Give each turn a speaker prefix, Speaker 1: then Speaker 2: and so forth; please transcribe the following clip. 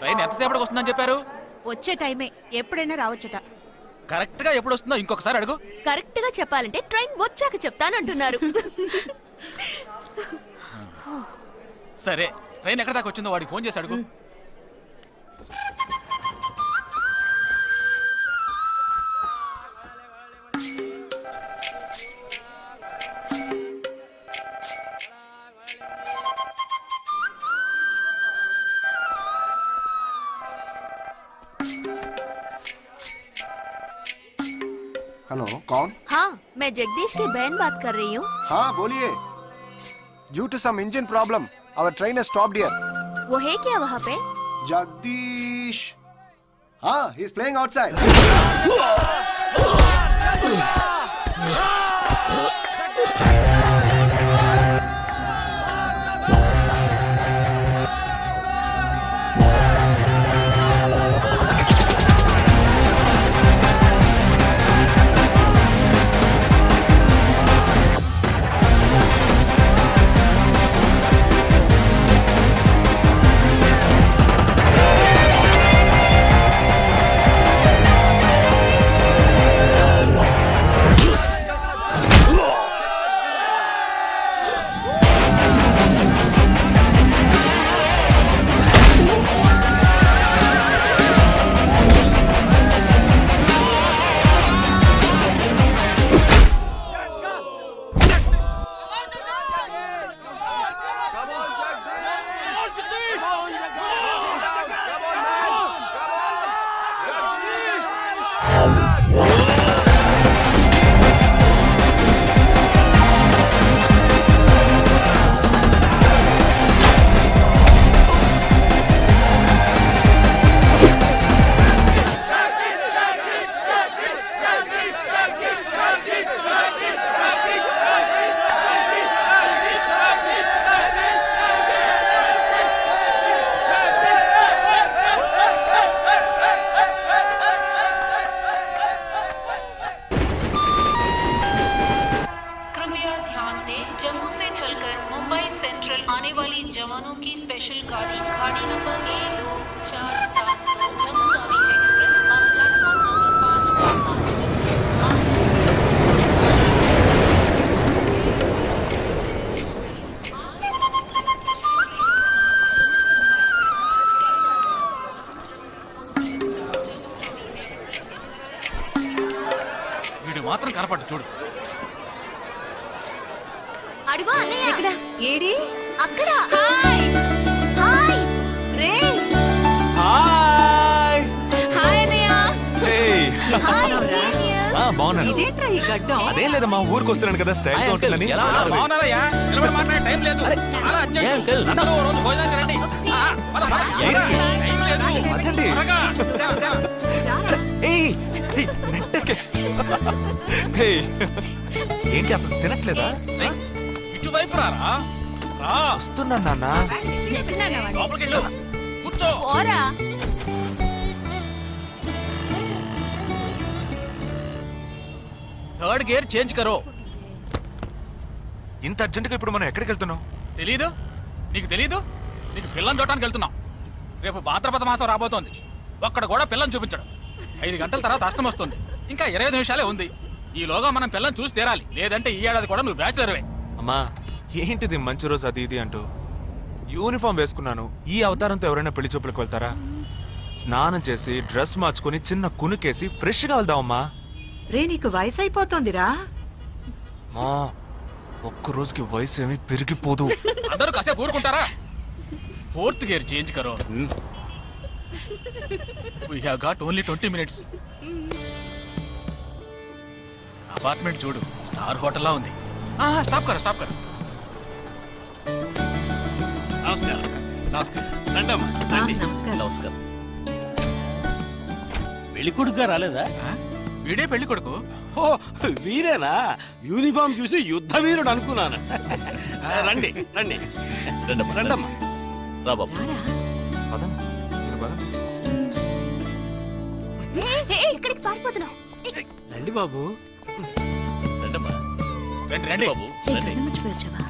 Speaker 1: Train ఎంతసేపటికి వస్తుందని చెప్పారు?
Speaker 2: వచ్చే టైమే, ఎప్పుడైనా రావచ్చట.
Speaker 1: కరెక్ట్ గా ఎప్పుడు వస్తుందో ఇంకొకసారి అడుగు.
Speaker 3: కరెక్ట్ గా చెప్పాలంటే ట్రైన్ వచ్చాక చెప్తానంటున్నారు.
Speaker 1: సరే, ట్రైన్ ఎక్కడ దాకా వచ్చిందో వాడికి ఫోన్ చేసి అడుగు.
Speaker 4: हेलो, कौन?
Speaker 3: हाँ, मैं जगदीश की बहन बात कर रही हूँ।
Speaker 4: हाँ बोलिए। Due to some engine problem our train has stopped here.
Speaker 3: वो है क्या वहाँ पे?
Speaker 4: जगदीश, हाँ, ही इज प्लेइंग आउटसाइड।
Speaker 1: మాత్రం కనపట్టు చూడు.
Speaker 3: అడుగు అన్నయ్య.
Speaker 2: ఎక్కడ? ఏడి?
Speaker 3: అక్కడ. హాయ్ హాయ్ రే.
Speaker 5: హాయ్
Speaker 2: హాయ్ అన్నయ్య.
Speaker 5: Hey
Speaker 3: hi genius.
Speaker 5: బాగున్నాను.
Speaker 2: ఇదేంట్రా ఈ గడ్డం?
Speaker 5: అదే లేదమ్మా, ఊరికి వస్తున్నాను కదా, స్టైల్ గా ఉంటుందని.
Speaker 1: బాగున్నారయ్యా, నిలబడి మాట్లాడే టైం లేదు. చాలా అర్జెంట్. అందరూ ఓ రోజు భోజనానికి రండి. పద పద. టైం లేదు.
Speaker 5: అదండి.
Speaker 1: త్వరగా.
Speaker 5: ఏయ్ నెట్టకే. ఏంటి అసలు తినట్లేదా?
Speaker 1: ఇటువైపు రారా.
Speaker 5: వస్తున్నాను నాన్న.
Speaker 1: లోపలికి వెళ్ళు. కూర్చో.
Speaker 3: పోరా.
Speaker 1: థర్డ్ గేర్ చేంజ్ కరో.
Speaker 5: ఇంత అర్జెంటుగా ఇప్పుడు మనం ఎక్కడికి వెళ్తున్నాం?
Speaker 1: తెలీదు? నీకు తెలీదు? నీకు పిల్లని చూడటానికి వెళ్తున్నాం. రేపు భాద్రపద మాసం రాబోతోంది. ఒక్కడ కూడా పిల్లని చూపించడం. 5 గంటల తర్వాత అష్టం వస్తుంది. ఇంకా 25 నిమిషాలే ఉంది. ఈలోగా మనం పిల్లని చూసి తీరాలి. లేదంటే ఈ ఏడాది కూడా నువ్వు బ్యాచులర్వే.
Speaker 5: అమ్మా ఏంటిది మంచి రోజు అది ఇది అంటూ యూనిఫామ్ వేసుకున్నాను. ఈ అవతారంతో ఎవరైనా పెళ్లి చూపులకు వెళ్తారా? స్నానం చేసి డ్రెస్ మార్చుకుని చిన్న కునుకేసి ఫ్రెష్ గా వెళ్దామమ్మా.
Speaker 2: రే నీకు వయసు అయిపోతుందిరా.
Speaker 5: ఒక్క రోజుకి వయసు ఏమి పెరిగిపోదు.
Speaker 1: అందరూ కాసేపు ఊరుకుంటారా? ఫోర్త్ గేర్ చేంజ్ కరో. We have got only 20 minutes. Apartment చూడు, స్టార్ హోటల్ లా ఉంది. స్టాప్ కర స్టాప్ కర. నమస్కారం. నమస్కారం. రండమ్మా రండి. నమస్కారం.
Speaker 6: పెళ్లి కొడుకుగా రాలేదా?
Speaker 1: వీడే పెళ్లి కొడుకు.
Speaker 6: ఓ వీరేనా? యూనిఫామ్ చూసి యుద్ధ వీరుడు అనుకున్నాను. రండి రండి రండమ్మా. రా బాబు.
Speaker 3: ఎక్కడికి పారిపోతున్నావు?
Speaker 6: రండి బాబు.
Speaker 1: రండి రండి బాబు రండి.
Speaker 3: మర్చిపోయావా?